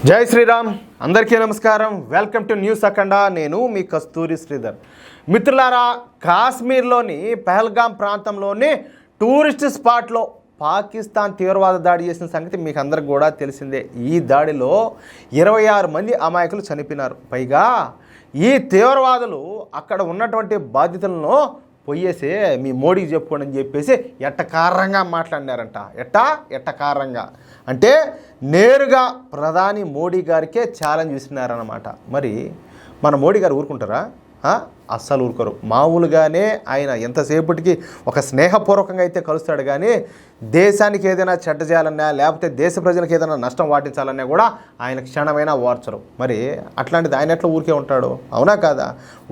జై శ్రీరామ్. అందరికీ నమస్కారం. వెల్కమ్ టు న్యూస్ అఖండ. నేను మీ కస్తూరి శ్రీధర్. మిత్రులారా, కాశ్మీర్లోని పహల్గాం ప్రాంతంలోని టూరిస్ట్ స్పాట్లో పాకిస్తాన్ తీవ్రవాద దాడి చేసిన సంగతి మీకు అందరికి కూడా తెలిసిందే. ఈ దాడిలో 26 మంది అమాయకులు చనిపోయినారు. పైగా ఈ తీవ్రవాదులు అక్కడ ఉన్నటువంటి బాధితులను పోయేసి మీ మోడీకి చెప్పుకోండి అని చెప్పేసి ఎట్టకారంగా మాట్లాడినారంట. ఎట్టకారంగా అంటే నేరుగా ప్రధాని మోడీ గారికే ఛాలెంజ్ విసినారన్నమాట. మరి మన మోడీ గారు ఊరుకుంటారా? అస్సలు ఊరుకోరు. మామూలుగానే ఆయన ఎంతసేపటికి ఒక స్నేహపూర్వకంగా అయితే కలుస్తాడు, కానీ దేశానికి ఏదైనా చెడ్డ చేయాలన్నా లేకపోతే దేశ ప్రజలకు ఏదైనా నష్టం వాటించాలన్నా కూడా ఆయన క్షణమైనా ఓర్చరు. మరి అట్లాంటిది ఆయన ఎట్లా ఊరికే ఉంటాడు? అవునా కాదా?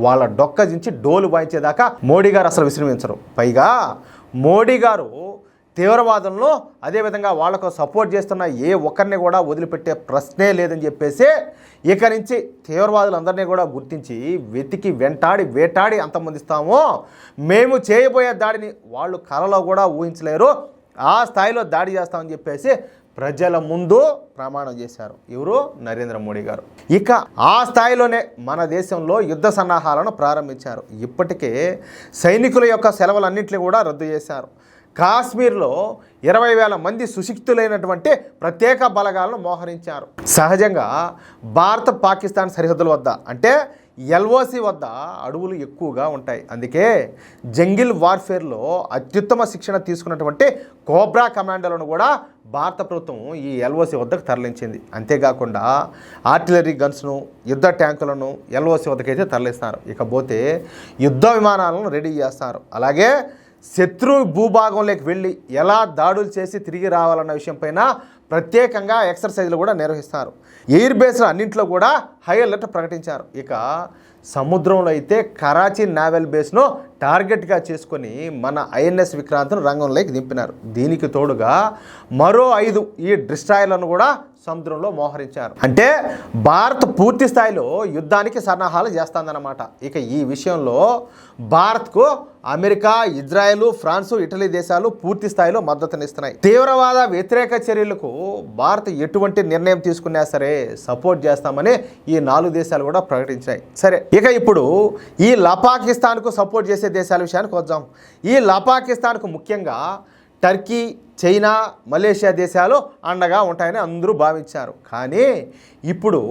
వాళ్ళ డొక్క దించి డోలు వాయించేదాకా మోడీ గారు అసలు విశ్రమించరు. పైగా మోడీ గారు తీవ్రవాదంలో అదేవిధంగా వాళ్లకు సపోర్ట్ చేస్తున్న ఏ ఒక్కరిని కూడా వదిలిపెట్టే ప్రశ్నే లేదని చెప్పేసి ఇక నుంచి తీవ్రవాదులందరినీ కూడా గుర్తించి వెతికి వేటాడి అంతమందిస్తామో, మేము చేయబోయే దాడిని వాళ్ళు కలలో కూడా ఊహించలేరు, ఆ స్థాయిలో దాడి చేస్తామని చెప్పేసి ప్రజల ముందు ప్రమాణం చేశారు. ఎవరు? నరేంద్ర మోడీ గారు. ఇక ఆ స్థాయిలోనే మన దేశంలో యుద్ధ సన్నాహాలను ప్రారంభించారు. ఇప్పటికే సైనికుల యొక్క సెలవులన్నింటినీ కూడా రద్దు చేశారు. కాశ్మీర్లో 20,000 మంది సుశిక్షితులైనటువంటి ప్రత్యేక బలగాలను మోహరించారు. సహజంగా భారత పాకిస్తాన్ సరిహద్దుల వద్ద అంటే ఎల్ఓసి వద్ద అడవులు ఎక్కువగా ఉంటాయి. అందుకే జంగిల్ వార్ఫేర్లో అత్యుత్తమ శిక్షణ తీసుకున్నటువంటి కోబ్రా కమాండోలను కూడా భారత ప్రభుత్వం ఈ ఎల్ఓసి వద్దకు తరలించింది. అంతేకాకుండా ఆర్టిలరీ గన్స్ను, యుద్ధ ట్యాంకులను ఎల్ఓసి వద్దకైతే తరలిస్తారు. ఇకపోతే యుద్ధ విమానాలను రెడీ చేస్తారు. అలాగే శత్రు భూభాగంలోకి వెళ్ళి ఎలా దాడులు చేసి తిరిగి రావాలన్న విషయంపైన ప్రత్యేకంగా ఎక్సర్సైజ్లు కూడా నిర్వహిస్తారు. ఎయిర్ బేస్లు అన్నింటిలో కూడా హై అలర్ట్ ప్రకటించారు. ఇక సముద్రంలో అయితే కరాచీ నావల్ బేస్ను టార్గెట్గా చేసుకొని మన ఐఎన్ఎస్ విక్రాంత్ను రంగంలోకి దింపినారు. దీనికి తోడుగా మరో 5 ఈ డిస్ట్రాయర్లను కూడా సముద్రంలో మోహరించారు. అంటే భారత్ పూర్తి స్థాయిలో యుద్ధానికి సన్నాహాలు చేస్తుందన్నమాట. ఇక ఈ విషయంలో భారత్కు అమెరికా, ఇజ్రాయెల్, ఫ్రాన్సు, ఇటలీ దేశాలు పూర్తి స్థాయిలో మద్దతునిస్తున్నాయి. తీవ్రవాద వ్యతిరేక చర్యలకు భారత్ ఎటువంటి నిర్ణయం తీసుకున్నా సరే సపోర్ట్ చేస్తామని ఈ 4 దేశాలు కూడా ప్రకటించాయి. సరే, ఇక ఇప్పుడు ఈ పాకిస్తాన్కు సపోర్ట్ చేసే దేశాల విషయానికి వద్దాం. ఈ పాకిస్తాన్కు ముఖ్యంగా టర్కీ, చైనా, మలేషియా దేశాలు అండగా ఉంటాయని అందరూ భావించారు. కానీ ఇప్పుడు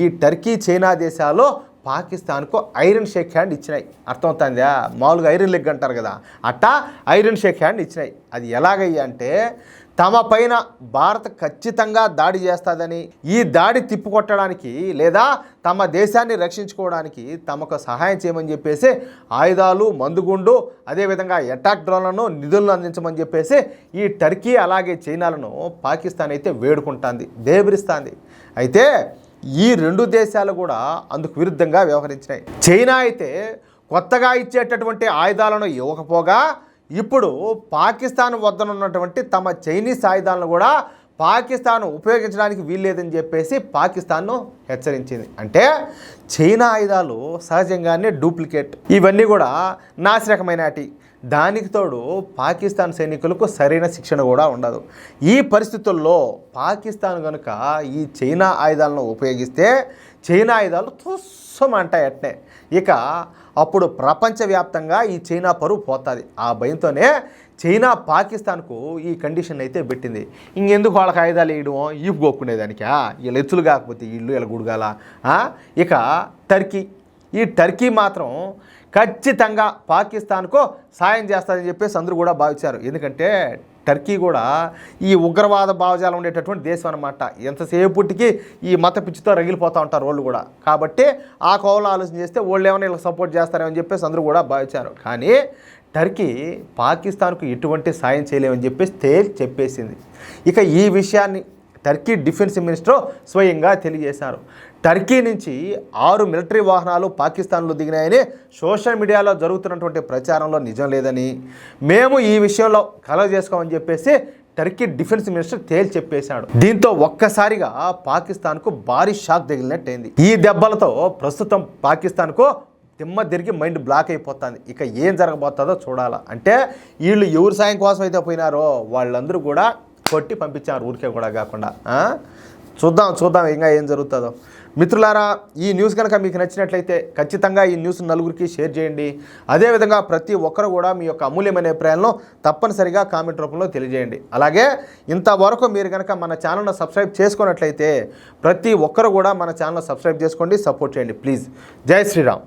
ఈ టర్కీ, చైనా దేశాలు పాకిస్తాన్కు ఐరన్ షేక్ హ్యాండ్ ఇచ్చినాయి. అర్థమవుతుందా? మామూలుగా ఐరన్ లెగ్ అంటారు కదా, అట్టా ఐరన్ షేక్ హ్యాండ్ ఇచ్చినాయి. అది ఎలాగయ్యా అంటే తమ పైన భారత్ ఖచ్చితంగా దాడి చేస్తుందని, ఈ దాడి తిప్పుకొట్టడానికి లేదా తమ దేశాన్ని రక్షించుకోవడానికి తమకు సహాయం చేయమని చెప్పేసి ఆయుధాలు, మందుగుండు, అదేవిధంగా అటాక్ డ్రోన్లను, నిధులను అందించమని చెప్పేసి ఈ టర్కీ అలాగే చైనాలను పాకిస్తాన్ అయితే వేడుకుంటుంది, దేబరిస్తుంది. అయితే ఈ 2 దేశాలు కూడా అందుకు విరుద్ధంగా వ్యవహరించినాయి. చైనా అయితే కొత్తగా ఇచ్చేటటువంటి ఆయుధాలను ఇవ్వకపోగా ఇప్పుడు పాకిస్తాన్ వద్దనున్నటువంటి తమ చైనీస్ ఆయుధాలను కూడా పాకిస్తాన్ ఉపయోగించడానికి వీల్లేదని చెప్పేసి పాకిస్తాన్ను హెచ్చరించింది. అంటే చైనా ఆయుధాలు సహజంగానే డూప్లికేట్, ఇవన్నీ కూడా నాసిరకమైనటి. దానికి తోడు పాకిస్తాన్ సైనికులకు సరైన శిక్షణ కూడా ఉండదు. ఈ పరిస్థితుల్లో పాకిస్తాన్ కనుక ఈ చైనా ఆయుధాలను ఉపయోగిస్తే చైనా ఆయుధాలు తుస్సమంటాయి అట్నే. ఇక అప్పుడు ప్రపంచవ్యాప్తంగా ఈ చైనా పరువు పోతుంది. ఆ భయంతోనే చైనా పాకిస్తాన్కు ఈ కండిషన్ అయితే పెట్టింది. ఇంకెందుకు వాళ్ళకి ఆయుధాలు వేయడం, ఈపు గోక్కునేదానికి, వీళ్ళు ఎత్తులు కాకపోతే ఇల్లు ఇలా గుడగాల. ఇక ఈ టర్కీ మాత్రం ఖచ్చితంగా పాకిస్తాన్కు సాయం చేస్తుందని చెప్పేసి అందరూ కూడా భావించారు. ఎందుకంటే టర్కీ కూడా ఈ ఉగ్రవాద భావజాలం ఉండేటటువంటి దేశం అన్నమాట. ఎంతసేపటికి ఈ మత పిచ్చితో రగిలిపోతూ ఉంటారు వాళ్ళు కూడా. కాబట్టి ఆ కోవలో ఆలోచన చేస్తే వాళ్ళు ఏమైనా ఇలా సపోర్ట్ చేస్తారేమని చెప్పేసి అందరూ కూడా భావించారు. కానీ టర్కీ పాకిస్తాన్కు ఎటువంటి సాయం చేయలేమని చెప్పేసి చెప్పేసింది. ఇక ఈ విషయాన్ని టర్కీ డిఫెన్స్ మినిస్టర్ స్వయంగా తెలియజేశారు. టర్కీ నుంచి 6 మిలిటరీ వాహనాలు పాకిస్తాన్లో దిగినాయని సోషల్ మీడియాలో జరుగుతున్నటువంటి ప్రచారంలో నిజం లేదని, మేము ఈ విషయంలో కలవ చేసుకోమని చెప్పేసి టర్కీ డిఫెన్స్ మినిస్టర్ చెప్పేశాడు. దీంతో ఒక్కసారిగా పాకిస్తాన్కు భారీ షాక్ తగిలినట్టయింది. ఈ దెబ్బలతో ప్రస్తుతం పాకిస్తాన్కు తిమ్మ తిరిగి మైండ్ బ్లాక్ అయిపోతుంది. ఇక ఏం జరగబోతుందో చూడాలా. అంటే వీళ్ళు ఎవరి సాయం కోసం అయితే పోయినారో వాళ్ళందరూ కూడా కొట్టి పంపించారు, ఊరికే కూడా కాకుండా. చూద్దాం ఇంకా ఏం జరుగుతుందో. మిత్రులారా, ఈ న్యూస్ కనుక మీకు నచ్చినట్లయితే ఖచ్చితంగా ఈ న్యూస్ నలుగురికి షేర్ చేయండి. అదేవిధంగా ప్రతి ఒక్కరు కూడా మీ యొక్క అమూల్యమైన అభిప్రాయాలను తప్పనిసరిగా కామెంట్ రూపంలో తెలియజేయండి. అలాగే ఇంతవరకు మీరు కనుక మన ఛానల్ను సబ్స్క్రైబ్ చేసుకున్నట్లయితే ప్రతి ఒక్కరు కూడా మన ఛానల్ సబ్స్క్రైబ్ చేసుకోండి, సపోర్ట్ చేయండి ప్లీజ్. జై శ్రీరామ్.